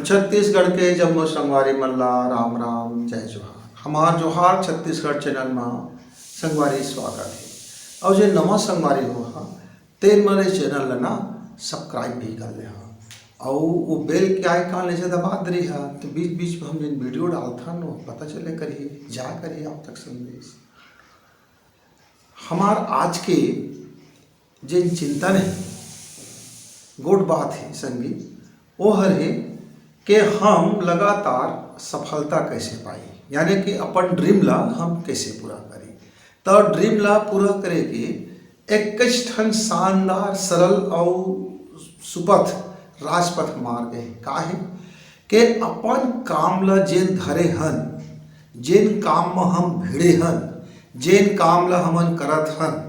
छत्तीसगढ़ के जम्मू संगवारी मल्ला राम राम जय जोहार। हमार जोहार छत्तीसगढ़ चैनल में संगवारी स्वागत है। और जो नवा संगवारी हो तेन मेरे चैनल ना सब्सक्राइब भी कर ले और वो बेल के आइकन ऐसे दबा दे तो बीच बीच में हम जिन वीडियो डालता न पता चले करिए जा करिए आप तक संदेश। हमार आज के जिन चिंतन है गुड बात है संगी वो है कि हम लगातार सफलता कैसे पाई, यानी कि अपन ड्रीम ला हम कैसे पूरा करें। तो ड्रीम ला पूरा करे के एक ठन शानदार सरल और सुपथ राजपथ मार्ग है। का है कि अपन काम ला जेन धरे हन, जेन काम में हम भिड़े हन, जेन काम ला हमन करत हन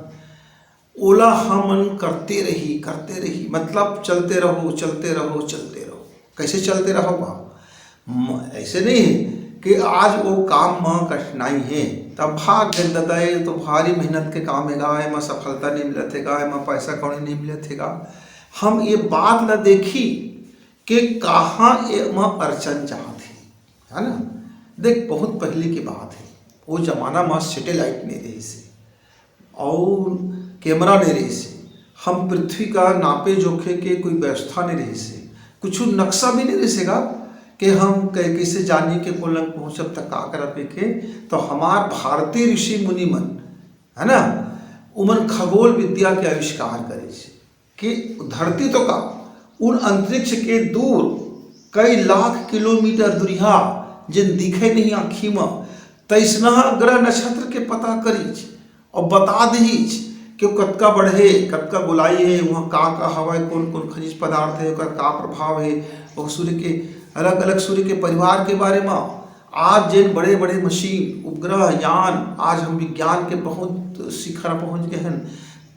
ओला हमन करते रही मतलब चलते रहो चलते रहो चलते रहो। कैसे चलते रहोगा? ऐसे नहीं है कि आज वो काम में कठिनाई है तब भाग गए दादा तो भारी मेहनत के काम है, एमा सफलता नहीं मिलतेगा, एमा पैसा कौड़ी नहीं मिलतेगा। हम ये बात न देखी कि कहाँ एमा अड़चन चाहत है ना। देख बहुत पहले की बात है, वो जमाना में सैटेलाइट नहीं रही से और कैमरा नहीं रही से, हम पृथ्वी का नापे जोखे के कोई व्यवस्था नहीं रही से, कुछ नक्शा भी नहीं रसेगा कि हम कैसे जानी के कोलंग पहुँचब तक का कर के। तो हमार भारतीय ऋषि मुनि मन है ना उमन खगोल विद्या के आविष्कार करे कि धरती तो का उन अंतरिक्ष के दूर कई लाख किलोमीटर दूरिया जिन दिखे नहीं आँखी में तैसना ग्रह नक्षत्र के पता करी और बता दी कि कतका बढ़े कतका गोलाई है, वहाँ का हवा है, कौन कौन खनिज पदार्थ है, का प्रभाव है, और सूर्य के अलग अलग सूर्य के परिवार के बारे में आज जिन बड़े बड़े मशीन उपग्रह यान आज हम विज्ञान के बहुत शिखर पहुँच गए हैं,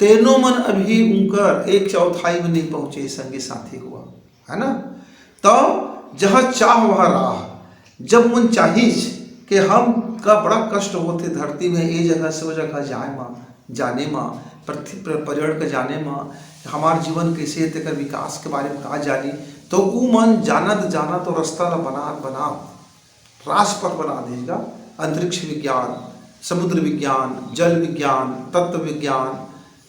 तेनों मन अभी उनकर 1/4 में नहीं पहुँचे संगे साथी हुआ है ना। तो जहाँ चाह वहाँ राह, जब मन चाहिए कि हम का बड़ा कष्ट होते धरती में ये जगह से वो जगह जाने में पर्यटन के जाने में हमार जीवन कैसे तेकर विकास के बारे में कहा जानी, तो वो मन जाना तो रास्ता ला बना राजपथ बना देगा। अंतरिक्ष विज्ञान, समुद्र विज्ञान, जल विज्ञान, तत्व विज्ञान,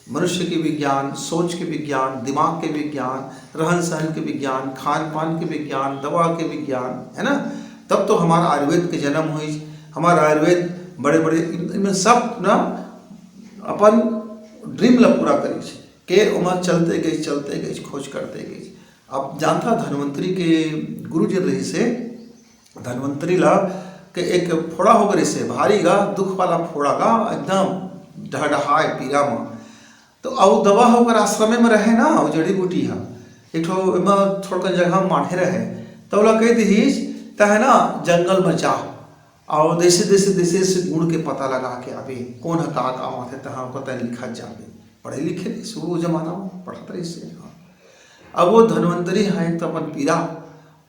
मनुष्य के विज्ञान, सोच के विज्ञान, दिमाग के विज्ञान, रहन सहन के विज्ञान, खान पान के विज्ञान, दवा के विज्ञान है ना। तब तो हमारा आयुर्वेद के जन्म हुई। हमारा आयुर्वेद बड़े बड़े इनमें सब ना अपन ड्रीम ला पूरा करी के उमर चलते गई खोज करते गई। अब जानता धन्वंतरी के गुरु जी रही से धन्वंतरी ला के एक फोड़ा हो गए से भारी गा दुख वाला फोड़ा गा एकदम ढहढहाए पीरा में। तो अब दवा होकर आश्रम में रहे ना वो जड़ी बूटी है एक थोड़ा जगह माठे रहे तो बोला कह दीज है ना जंगल में जाओ और देसे से गुण के पता लगा के अभी कौन है का काम आते तहाँ को तय लिखा जाए पढ़े लिखे नहीं शुरू जमाना में पढ़ते रही से। हाँ अब वो धन्वंतरी है तो अपन पीरा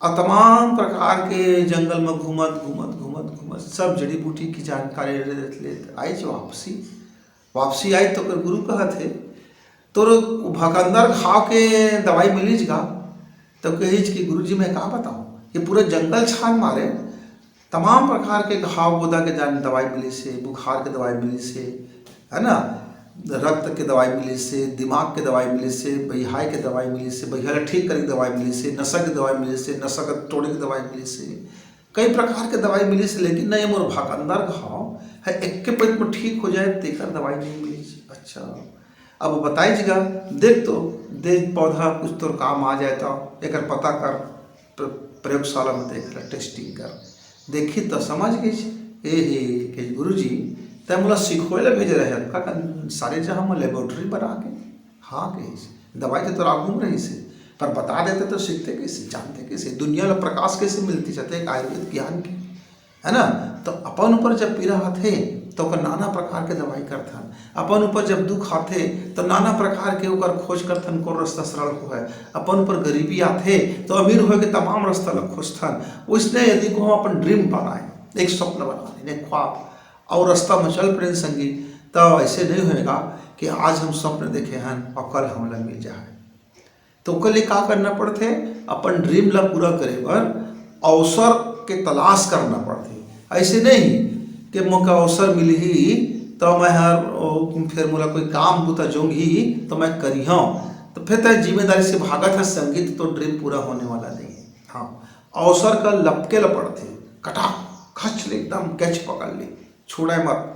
और तमाम प्रकार के जंगल में घूमत सब जड़ी बूटी की जानकारी ले आई जो वापसी आई तो कर गुरु कहा थे तो भकंदर घाव के दवाई मिलीज गा तो कहीज कि गुरु जी मैं कहा बताऊँ ये पूरा जंगल छान मारे तमाम प्रकार के घाव गोदा के जान दवाई मिली से, बुखार के दवाई मिली से है ना, रक्त के दवाई मिली से, दिमाग के दवाई मिली से, बहिहाय के दवाई मिली से, बहिहाय ठीक करे दवाई मिली से, नशा की दवाई मिली से, नशा का तोड़े की दवाई मिली से, कई प्रकार के दवाई मिली से। लेकिन नहीं मोर भकंदर घाव है एक के पेट में ठीक हो जाए तेकर दवाई नहीं मिली। अच्छा अब बताइएगा देख पौधा कुछ तो काम आ जाए तो एक पता कर प्रयोगशाला में देख टेस्टिंग कर देखी तो समझ गई हे गुरुजी तय मोला सिखोले भेजे रहे का सारे जहाँ में लेबोरेटरी बना के। हाँ कही दवाई तो तोरा घूम रही से पर बता देते तो सीखते कैसे जानते कैसे दुनिया में प्रकाश कैसे मिलती जाते एक आयुर्वेद ज्ञान के है ना। तो अपन ऊपर जब पीड़ा आते तो नाना प्रकार के दवाई करथन, अपन ऊपर जब दुख आते तो नाना प्रकार के ओकर खोज करथन कौन रास्ता सरल हो है। अपन ऊपर गरीबी आते तो अमीर हो के तमाम रास्ता ला खोजथन। उसने यदि को हम अपन ड्रीम बनाए एक स्वप्न बनाए एक ख्वाब और रास्ता में चल पड़े संगी तो ऐसे नहीं होएगा कि आज हम स्वप्न देखे हैं और कल हम मिल जाए। तो ओकर लिए का करना पड़ते अपन ड्रीम ला पूरा करे बर अवसर के तलाश करना पड़ते। ऐसे नहीं कि मोका अवसर मिल ही तो मैं फिर मोला कोई काम बुता जोंगी तो मैं करी हूँ, तो फिर तय जिम्मेदारी से भागत है संगीत तो ड्रीम पूरा होने वाला नहीं है। हाँ, अवसर का लपके लपड़ते, कटा खच ले एकदम कैच पकड़ ले, छोड़ा मत,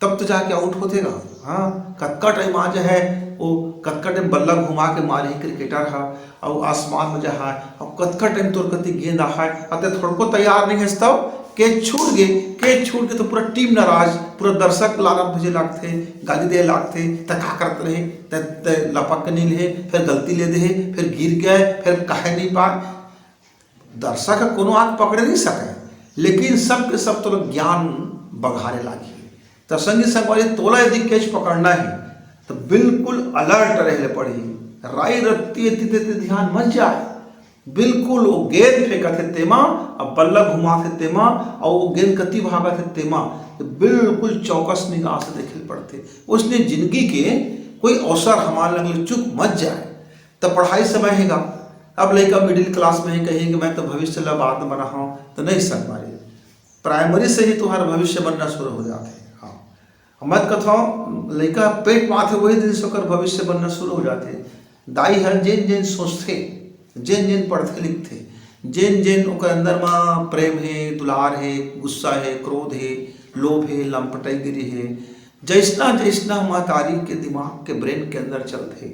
तब तो जाके आउट होतेगा। हाँ, कतका टाइम आज है वो कतका टाइम बल्ला घुमा के मारे क्रिकेटर है और आसमान में जा है और कतका टाइम तोर कति गेंद आ है अते थोड़ा को तैयार नहीं है तब कैच छूट गए तो पूरा टीम नाराज, पूरा दर्शक लाना भेजे लागते, गाली दे लागते, त का करते रहे त लपक नहीं ले, फिर गलती ले दे, फिर गिर गए, फिर कहे नहीं पाए। दर्शक कोनो आँख पकड़े नहीं सके, लेकिन सब के सब तो ज्ञान बघारे लागी। तो संगी संगवारी तोला यदि कैच पकड़ना है तो बिल्कुल अलर्ट रहे पड़ी, राई रत्ती देते ध्यान मत जाए, बिल्कुल वो गेंद फेंका थे तेमा अब बल्ला घुमा थे तेमा और वो गेंद कति भागा थे तेमा, तो बिल्कुल चौकस निगाह से देखे पड़ते। उसने जिंदगी के कोई अवसर हमारे लगले चुक मत जाए। तो पढ़ाई समय हैगा, अब लड़का मिडिल क्लास में ही कहेंगे मैं तो भविष्य ला बाद में बना हूँ, तो नहीं संगवारी, प्राइमरी से ही तुम्हारा भविष्य बनना शुरू हो जाते। हाँ, मत कथाओ लड़का पेट माथे वही दिन से ओकर भविष्य बनना शुरू हो जाते। दाई है जेन जेन सोचते, जेन जेन पढ़ते लिखते, जेन जेन ओकर अंदर में प्रेम है, दुलार है, गुस्सा है, क्रोध है, लोभ है, लंपटाईगिरी है, जैसना जैसना महतारी के दिमाग के ब्रेन के अंदर चलते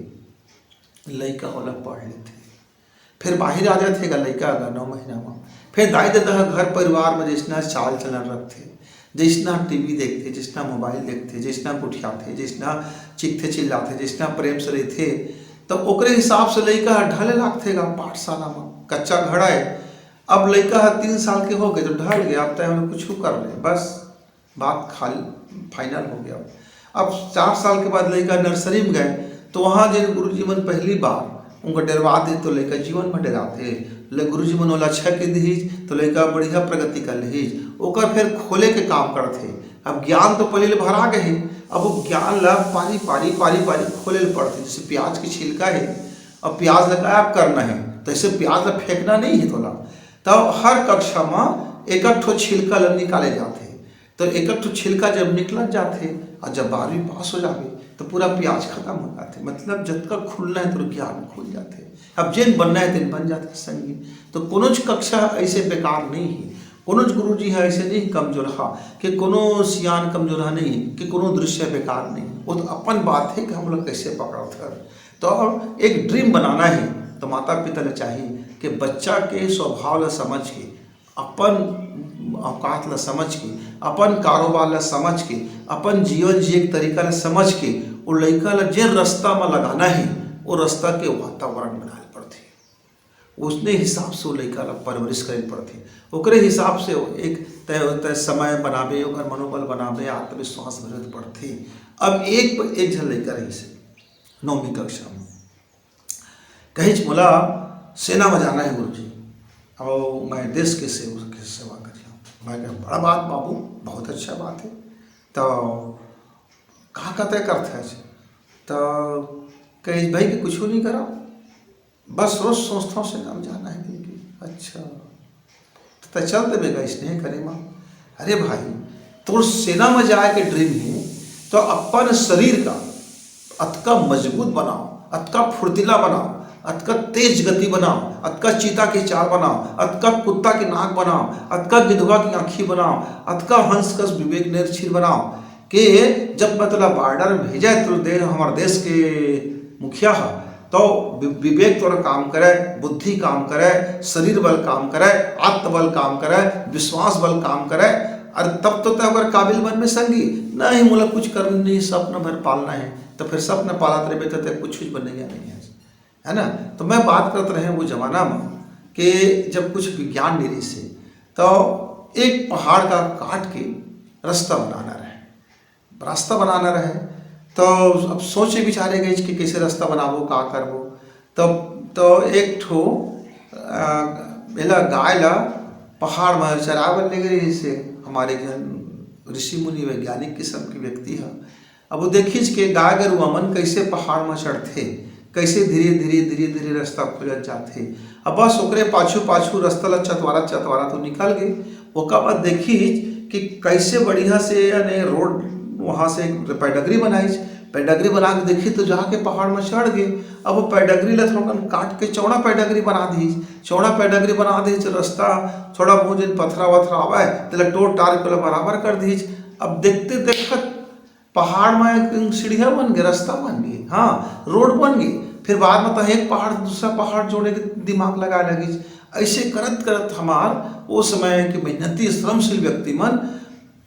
लड़का होला पढ़ लेते। फिर बाहर आ जाते लड़का अगर 9 महीना में, फिर दाई दादा घर परिवार में जैसना चाल चलन रखते, जैसना टीवी देखते, जैसना मोबाइल देखते, जैसना गुठियाते, जैसना चिखते चिल्लाते, जैसना प्रेम से रहते, तो ओकरे हिसाब से लड़का ढले लागतेगा पाठशाला में। कच्चा घड़ा है, अब लड़का 3 साल के हो गए तो ढल गया, अब तय कुछ कर ले, बस बात खाली फाइनल हो गया। अब 4 साल के बाद लड़का नर्सरी में गए तो वहाँ जिन गुरुजी मन पहली बार उनको डरवा दे तो लड़का जीवन में डराते, गुरुजी मन वाला अच्छा के दीज तो लड़का बढ़िया प्रगति कर लीज, ओकर फिर खोले के काम करते। अब ज्ञान तो पहले भरा गए, अब वो ज्ञान ला पारी पारी पारी पारी खोले पड़ते। जैसे प्याज की छिलका है, अब प्याज लगा आप करना है तो ऐसे प्याज ला फेंकना नहीं है तोला, तब हर कक्षा में एक ठो छिलका ला निकाले जाते, तो एक ठो छिलका जब निकल जाते और जब 12वीं पास हो जाते तो पूरा प्याज खत्म हो जाते। मतलब जब तक खुलना है तो ज्ञान खुल जाते, अब जिन बनना है दिन बन जाते संगी। तो कोनोच कक्षा ऐसे बेकार नहीं है, कोनोच गुरुजी है ऐसे नहीं कमजोर हा कि कोनो सियान कमजोर है नहीं कि कोनो दृश्य बेकार नहीं, वो तो अपन बात है कि हम लोग कैसे पकड़ते हैं। तो एक ड्रीम बनाना है तो माता पिता ने चाहिए कि बच्चा के स्वभाव ला समझ के, अपन औकात ला समझ के, अपन कारोबार ला समझ के, अपन जीवन जिए के तरीका ला समझ के वो लड़का ला जे रास्ता में लगाना है वो रास्ता के वातावरण बनाए पड़ते, उसने हिसाब से वो लड़का ला परवरिश करे पड़ते, ओकरे हिसाब से एक तय समय बनावे, ओकर मनोबल बनावे, आत्मविश्वास भरे पड़ते। अब एक झन लड़का रही से 9वीं कक्षा में कहीं मोला सेना में जाना है गुरुजी और मैं देश के सेवा कर रहा हूँ। मैं कहा बड़ा बात बाबू, बहुत अच्छा बात है, तो कहाँ का तय करते हैं? तो कहीं भाई कि कुछ नहीं करा, बस रोज सोचता हूँ सेना में जाना है कि अच्छा तो चल देगा स्नेह करे माँ। अरे भाई तो सेना में जाए के ड्रीम है तो अपन शरीर का अतका मजबूत बनाओ, अतका फुर्तीला बनाओ, अतका तेज गति बनाओ, अतका चीता की चाल बनाओ, अतका कुत्ता की नाक बनाओ, अतका गिधवा की आँखी बनाओ, अतका हंस कस विवेक निर्छीर बनाओ कि जब मतलब बॉर्डर में भेजा तो हमारे देश के मुखिया है तो विवेक तोरा काम करे, बुद्धि काम करे, शरीर बल काम करे, आत्मबल काम करे, विश्वास बल काम करे, और तब तो अगर काबिल बन में संगी नहीं मोला कुछ करना नहीं, सपना भर पालना है, तो फिर सपना पालत रहे तो कुछ बनेगा नहीं है ना। तो मैं बात करते रहे वो जमाना में कि जब कुछ विज्ञान नहीं से तो एक पहाड़ का काट के रास्ता बनाना रहे, तो अब सोचे विचारे गए कि कैसे रास्ता बनाबो का करबो। तब तो एक ठो गाय ला पहाड़ में चरावल ले गई से हमारे ऋषि मुनि वैज्ञानिक किस्म के व्यक्ति है। अब वो देखिए कि गाय गरुआ मन कैसे पहाड़ में चढ़ते, कैसे धीरे धीरे धीरे धीरे रास्ता खुलत जाते। अब बस ओकरे पाछू पाछू रास्ता ला चतवारा चतवारा तो निकल गए। ओकर बाद देखी कि कैसे बढ़िया से यानी रोड वहाँ से पैडगरी बनाई। पैडगरी बना के देखी तो जाके पहाड़ में चढ़ गए। अब वो पैडगरी ला थोड़ा काट के चौड़ा पैडगरी बना दी। चौड़ा पैडगरी बना दी रास्ता थोड़ा बहुत जन पथरा वथरा आवे तो टोर टार के बराबर कर दी। अब देखते देखते पहाड़ में सीढ़ियाँ बन गए, रास्ता बन गए, हाँ रोड बन गई। फिर बाद में तो एक पहाड़ दूसरा पहाड़ जोड़े के दिमाग लगाए लगी। ऐसे करत करत हमार वो समय के मेहनती श्रमशील व्यक्ति मन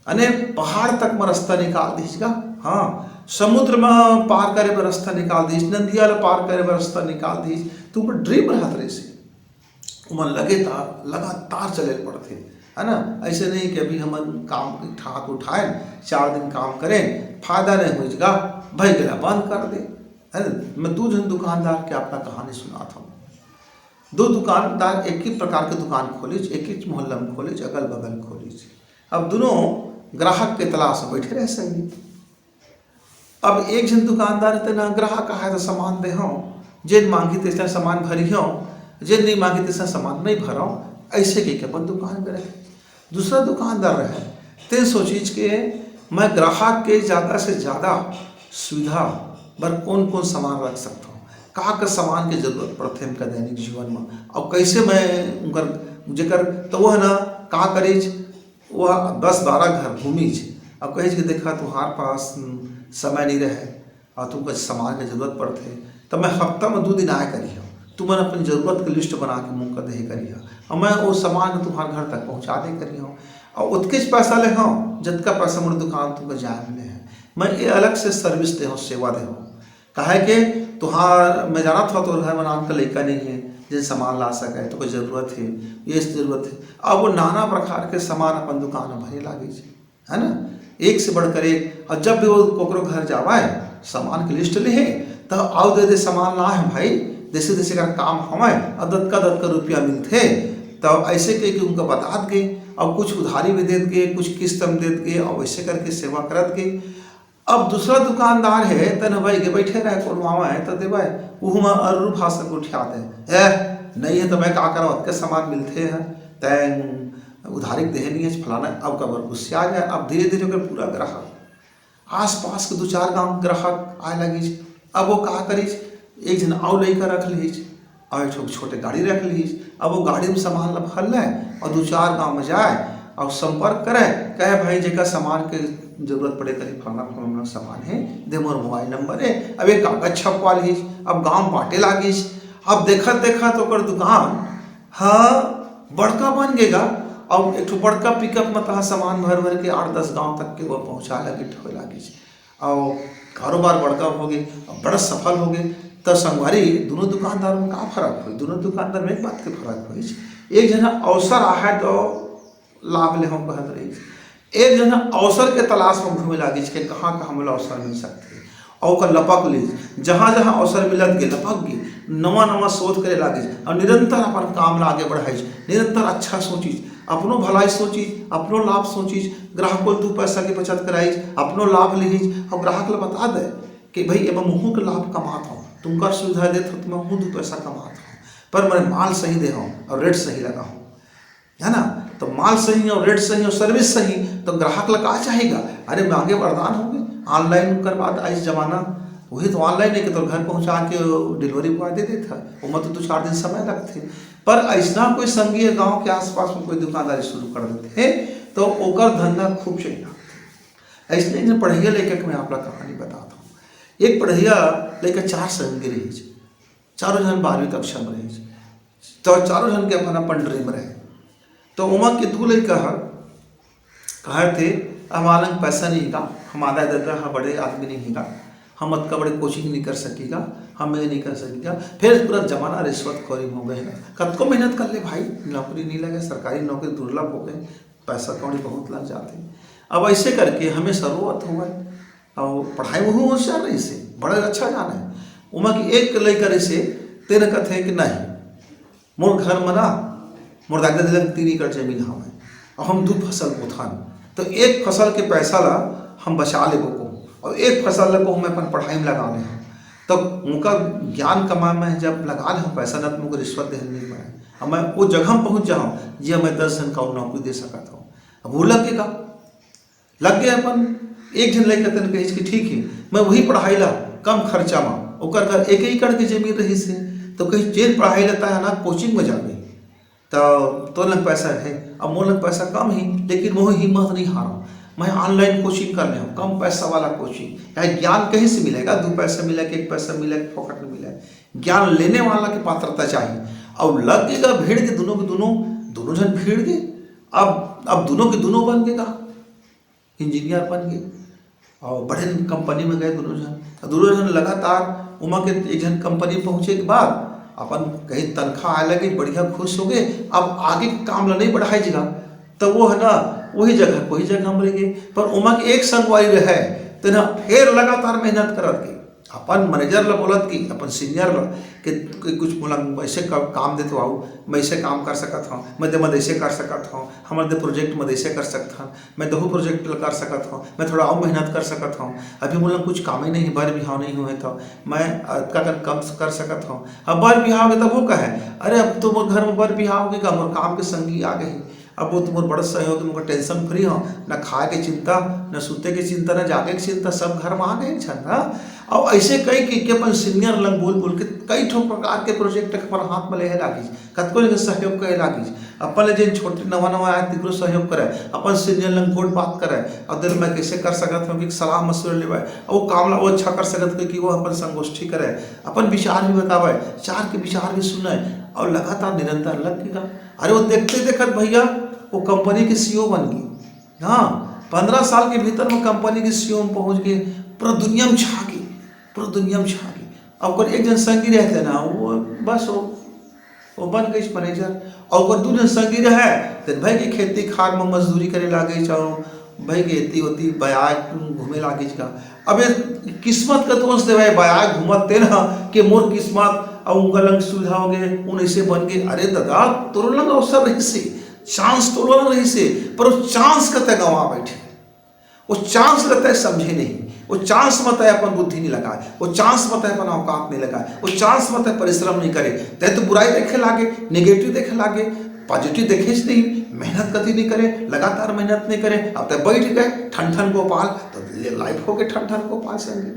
अने पहाड़ तक में रास्ता निकाल दीजिएगा। हाँ समुद्र में पार करे में रास्ता निकाल दीज, नदिया पार करे में रास्ता निकाल दीज। तो वो ड्रीम रहत रहे से मन लगातार चले पड़ते है ना। ऐसे नहीं कि अभी हम काम ठाक उठाए 4 दिन काम करें फायदा नहीं होगा भाई गला बंद कर दे है ना। मैं 2 जन दुकानदार के अपना कहानी सुनाता हूँ। 2 दुकानदार एक ही प्रकार के दुकान खोली, एक ही मोहल्ला में खोली, अगल बगल खोली। अब दोनों ग्राहक के तलाश में बैठे रह संगी। अब एक जन दुकानदार इतना ग्राहक है तो सामान दे हों, जेन मांगी तेसा सामान भरी हों, जेन नहीं मांगी तेसा सामान नहीं भरा ऐसे के अपन दुकान में रहे। दूसरा दुकानदार रहे ते सोचीज के मैं ग्राहक के ज़्यादा से ज़्यादा सुविधा बर कौन कौन सामान रख सकता हूँ, कहाँ का सामान की जरूरत पड़ते उनका दैनिक जीवन में, और कैसे मैं उनकर जेकर तो वह ना का करीज वह 10-12 घर घूमीज और कहे कि देखा तुम्हारे पास समय नहीं रहे और तुमको सामान की जरूरत पड़ते तो मैं हफ्ता में 2 दिन आया करी हो, तुम अपनी ज़रूरत की लिस्ट बना के मुँह कर दे करी हो और मैं वो सामान तुम्हारे घर तक पहुँचा दे करी हूँ और उतके पैसा ले हूँ जितना पैसा मेरे दुकान तुमको जाए मिले हैं। मैं ये अलग से सर्विस दे हूँ, सेवा दे हूँ। कहे कि तुहार मैं जाना था तो घर में नाम का लड़का नहीं है जिन सामान ला सके तो कोई ज़रूरत है, ये ज़रूरत है। अब वो नाना प्रकार के सामान अपन दुकान में भरे लागे है ना, एक से बढ़कर एक। और जब भी वो कोकरो घर जावाए सामान की लिस्ट ले तो आओ दे सामान ला है भाई, जैसे जैसे का काम हमें और दत्का रुपया मिलते तब ऐसे कह के उनका बता गए और कुछ उधारी भी देत गए, कुछ किस्त में देत गए और वैसे करके सेवा करत गए। अब दूसरा दुकानदार है तन भाई के बैठे रहे कौन मामा है तो दे भाई वो में अरू भाषा को उठा दे नहीं है तो मैं क्या करा के सामान मिलते हैं तैं उधारी दे नहीं है फलाना। अब कबर गुस्से आ जाए। अब धीरे धीरे पूरा ग्राहक आस पास के 2-4 गाँव ग्राहक आए लगी। अब वो कहा करीज एक जन आओ लेकर रख लीज और एक छोटे गाड़ी रख लीज। अब वो गाड़ी में सामान भर ले और 2-4 गाँव में जाए और संपर्क करे कहे भाई जेका सामान के जरूरत पड़े करी फलाना फलाना सामान है दे मोर मोबाइल नंबर है। अब एक कागज छपवा लीज, अब गाँव बांटे लागिस। अब देखत देखत ओकर दुकान हाँ बड़का बन गेगा और एक बड़का पिकअप में तहाँ सामान भर भर के 8-10 गाँव तक के वो पहुँचा लगे ठोए लागिस और कारोबार बड़का हो गए और बड़ा सफल हो गए। तो संगवारी दोनों दुकानदार में का फर्क हुई, दोनों दुकानदार में एक बात के फर्क हुई। एक जना अवसर आहे तो लाभ ले हम कहत रही, एक जना अवसर के तलाश में घूमे लागी कि कहाँ कहाँ मिला अवसर मिल सकते और ओकर लपक ली, जहाँ जहाँ अवसर मिलत गए लपक गई, नवा नवा शोध करे लागी और निरंतर अपन काम ला आगे बढ़ाई, निरंतर अच्छा सोची, अपनो भलाई सोची, अपनो लाभ सोची, ग्राहक को 2 पैसा की बचत कराई, अपनो लाभ लीज और ग्राहक ला बता दे कि भाई अब मुँह के लाभ कमाता हूँ, तुमका सुविधा देते हो तो मैं हूँ 2 पैसा कमाता हूँ पर मैं माल सही दे हूँ और रेट सही लगा हूँ है ना। तो माल सही और रेट सही और सर्विस सही तो ग्राहक लगा चाहेगा। अरे महंगे वरदान हो गए ऑनलाइन कर बात आज जमाना वही तो ऑनलाइन है कि तो घर पहुंचा के डिलीवरी बॉय दे देता है वो मतलब 2-4 दिन समय लगते। पर ऐसा कोई संघीय गांव के आसपास में कोई दुकानदारी शुरू कर देते तो ओकर धंधा खूब चलेगा। ऐसे एक पढ़ैया लेकर मैं आप कहानी बताता हूँ। एक पढ़ैया लेकर 4 संगी रही, चारों जन 12वीं कक्षा में रही तो चारों जन के अपन अपन ड्रीम रहे। तो उमा के 2 लड़का कहे थे हमारा पैसा नहीं का, हम आधा देता है बड़े आदमी नहीं का, हम अतका बड़े कोचिंग नहीं कर सकेगा, हम ये नहीं कर सकेगा। फिर पूरा जमाना रिश्वतखोरी हो गए है, कब को मेहनत कर ले भाई नौकरी नहीं लगे, सरकारी नौकरी दुर्लभ हो गए, पैसा कौड़ी बहुत लग जाते। अब ऐसे करके हमें जरूरत हुआ और पढ़ाई वह होशियार रही से बड़ा अच्छा जाना है। उमा की एक लड़का से तेरे कथे कि नहीं मोर घर में ना मोर दादा दिल 3 एकड़ जमीन हमें और हम 2 फसल बोथान तो 1 फसल के पैसा ला हम बचा ले को और 1 फसल ला को हम अपन पढ़ाई में लगा ले। तो उनका ज्ञान कमा में जब लगा ले पैसा न तो मुझे रिश्वत दे नहीं पड़े, अब मैं वो जगह में पहुँच जाऊँ जी मैं 10 जन का नौकरी दे सकता हूँ। अब वो लग गया अपन एक जन लेकर तन कही कि ठीक है मैं वही पढ़ाई ला कम खर्चा में ओकर घर 1 एकड़ के जमीन रही से तो कहीं जेल पढ़ाई लेता है ना कोचिंग में जाके तो लग पैसा है। अब मोर लग पैसा कम ही लेकिन वो हिम्मत नहीं हारा, मैं ऑनलाइन कोचिंग कर ले कम पैसा वाला कोचिंग। या ज्ञान कहीं से मिलेगा, 2 पैसा मिले कि 1 पैसा मिले फोकट में मिले, ज्ञान लेने वाला की पात्रता चाहिए। अब लगेगा भीड़ के दोनों जन भीड़ गए। अब दोनों के दोनों बन गए का इंजीनियर बन गए और बड़े कंपनी में गए दोनों जन लगातार उमा के एक जन कंपनी पहुँचे के बाद अपन कहीं तनख्वाह आए लगे बढ़िया खुश हो गए। अब आगे काम ला नहीं बढ़ाई जगह तो वो है ना वही जगह हम रह गए। पर उमा के एक संगवारी रहे तो ना फिर लगातार मेहनत करत के अपन मैनेजर ला बोलत कि अपन सीनियर ला कि कुछ बोला ऐसे काम देते आओ मैं ऐसे काम कर सकता हूँ, मैं ऐसे कर सकता हूँ, हमारे प्रोजेक्ट में ऐसे कर सकता हूँ, मैं दो प्रोजेक्ट कर सकता हूँ, मैं थोड़ा और मेहनत कर सकता हूँ। अभी बोला कुछ काम ही नहीं बर बिहाव नहीं हुए तो मैं कम कर सकता हूँ। अब बर बिहाव तब वो कहे अरे अब तो मोर घर में बर बिहाव हो गया, मोर काम के संगी आ गई, अब वो तुम्हारे बड़ा सहयोग मुझे टेंशन फ्री हो, न खाए के चिंता न सूते के चिंता न जागे के चिंता, सब घर में आ गए छन ना। अब ऐसे कई कि अपन सीनियर लंग बोल के कई ठो प्रकार के प्रोजेक्ट अपन हाथ में ले लागी कतको जगह सहयोग करे लागी। अपन जिन छोटे नवा आए तिकरो सहयोग करे, अपन सीनियर लंग गोट बात करे और दिल में कैसे कर सकत हूँ कि सलाह मशवरा लेवे और वो काम ला वो अच्छा कर सकत कि वो अपन संगोष्ठी करे, अपन विचार भी बतावे, चार के विचार भी सुने और लगातार निरंतर लगेगा। अरे वो देखते देखत भैया वो कंपनी के सीईओ बन गई। हाँ 15 साल के भीतर में कंपनी के सीईओ में पहुंच गए, पूरा दुनिया में छा गई। अब एक जन संगी रहते ना वो बस वो बन गई मैनेजर और 2 जन संगी रहे तो भाई की खेती खार में मजदूरी करे लागे चाहो भाई के एती होती बयाग घूमे लागे का। अब किस्मत का दोस्त दे भाई बयाग घूमते ना कि मोर किस्मत और उनका लंग सुविधा हो गए उन ऐसे बन गए। अरे दादा तोर लंग अवसर रही से चांस तो लंग रही से पर वो चांस कते गंवा बैठे, वो चांस कते समझे नहीं, वो चांस मत है अपन बुद्धि नहीं लगाए, वो चांस मत है अपन औकात नहीं लगाए, वो चांस मत है परिश्रम नहीं करे तय तो बुराई देखे लागे, नेगेटिव देखे लागे, पॉजिटिव देखे नहीं, मेहनत कभी नहीं करे, लगातार मेहनत नहीं करे। अब तो बैठ गए ठन गोपाल तो लाइफ हो गए ठन गोपाल संगे।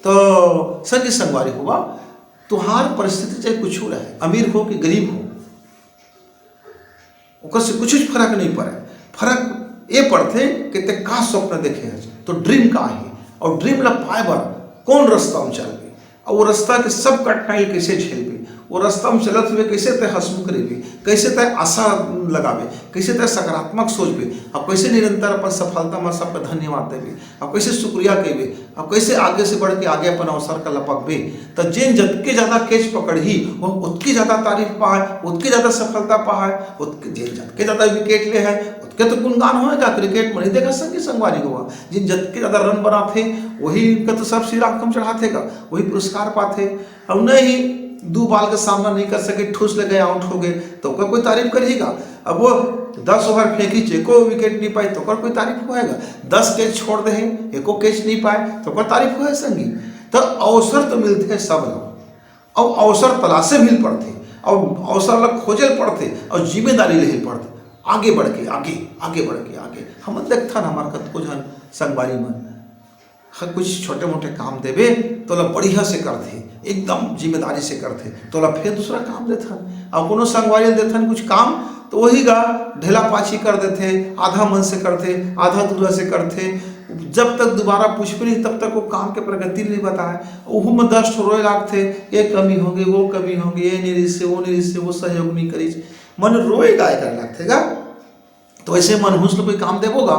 तो संगी संगवारी हुआ तुहार परिस्थिति चाहे कुछ हो रहे, अमीर हो कि गरीब हो, ओकर से कुछ फर्क नहीं पड़े। फर्क ये पड़ते कि ते का स्वप्न देखे है तो ड्रीम का है और ड्रीम ला पाए बर कौन रास्ता में चल गए और वो रास्ता के सब कठिनाई कैसे झेल गए, वो रास्ता में चलते हुए कैसे तय हंसमुख रहे, कैसे तय आशा लगावे, कैसे तय सकारात्मक सोचबे, अब कैसे निरंतर अपन सफलता में सबका धन्यवाद देवे, अब कैसे शुक्रिया कहेबे, अब कैसे आगे से बढ़ के आगे अपन अवसर का लपकबे। तो जिन जतके ज़्यादा केच पकड़ी वो उतकी ज़्यादा तारीफ पाए, उतकी ज़्यादा सफलता पाए, उतके जिन जतके ज़्यादा विकेट ले है उतके तो गुणगान होएगा। क्रिकेट में नहीं देखा संगी संगवारी हुआ जिन जतके ज़्यादा रन बनाते वही उनका तो सब श्रीराम चढ़ातेगा, वही पुरस्कार पाते। अब नहीं 2 बाल का सामना नहीं कर सके ठूस ले गए आउट हो गए तो कोई तारीफ करेगा। अब वो 10 ओवर फेंकी एको विकेट नहीं पाई तो कोई तारीफ होएगा, 10 कैच छोड़ दे एको कैच नहीं पाए तो कोई तारीफ होए संगी। तो अवसर तो मिलते हैं सब लोग और अवसर तलाशे मिल पड़ते और अवसर लोग खोजे पड़ते और जिम्मेदारी ले पड़ते आगे बढ़ के आगे। हम देखता ना हमारे कत को जन संगवारी में कुछ छोटे मोटे काम देवे तो ला बढ़िया से करते, एकदम जिम्मेदारी से करते तो ला फिर दूसरा काम देथन। अब कोनो संगवारी देथन कुछ काम तो वही गा ढेला पाछी कर देते, आधा मन से करते आधा दूरा से करते, जब तक दोबारा पूछते नहीं तब तक वो काम के प्रगति नहीं बताए। वो में 10 रोए लागते, ये कमी होगी वो कमी होगी, ये नहीं रिश्ते वो नहीं रिश्ते वो सहयोग नहीं करी, मन रोए गाय कर लगतेगा। तो ऐसे मनहूस कोई काम देवोगा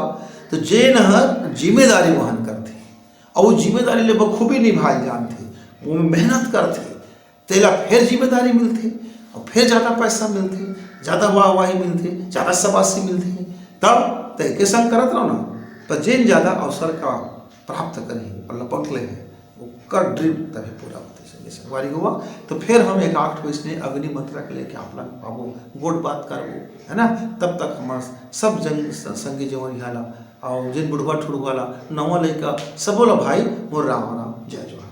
तो जे न जिम्मेदारी वहन करते और वो जिम्मेदारी ले बखूबी निभाए जानते, वो मेहनत करते तेला फिर जिम्मेदारी मिलती और फिर ज़्यादा पैसा मिलते, ज़्यादा वाहवाही मिलती, ज़्यादा शाबाशी मिलती, तब तय के संग करत रहो ना। तो जिन ज़्यादा अवसर का प्राप्त करें और लपक ले है वो कर ड्रीम तभी पूरा होते संगवारी हुआ। तो फिर हम 1-8 इसने अग्नि मंत्र के लेके आप लोग पाबो गोट बात करबो है ना। तब तक हमार सब जन संगी जवन हाला और जिन बुढ़वा ठुड़वाला नवा लड़का सबोला भाई मोर राम राम जय जवाहर।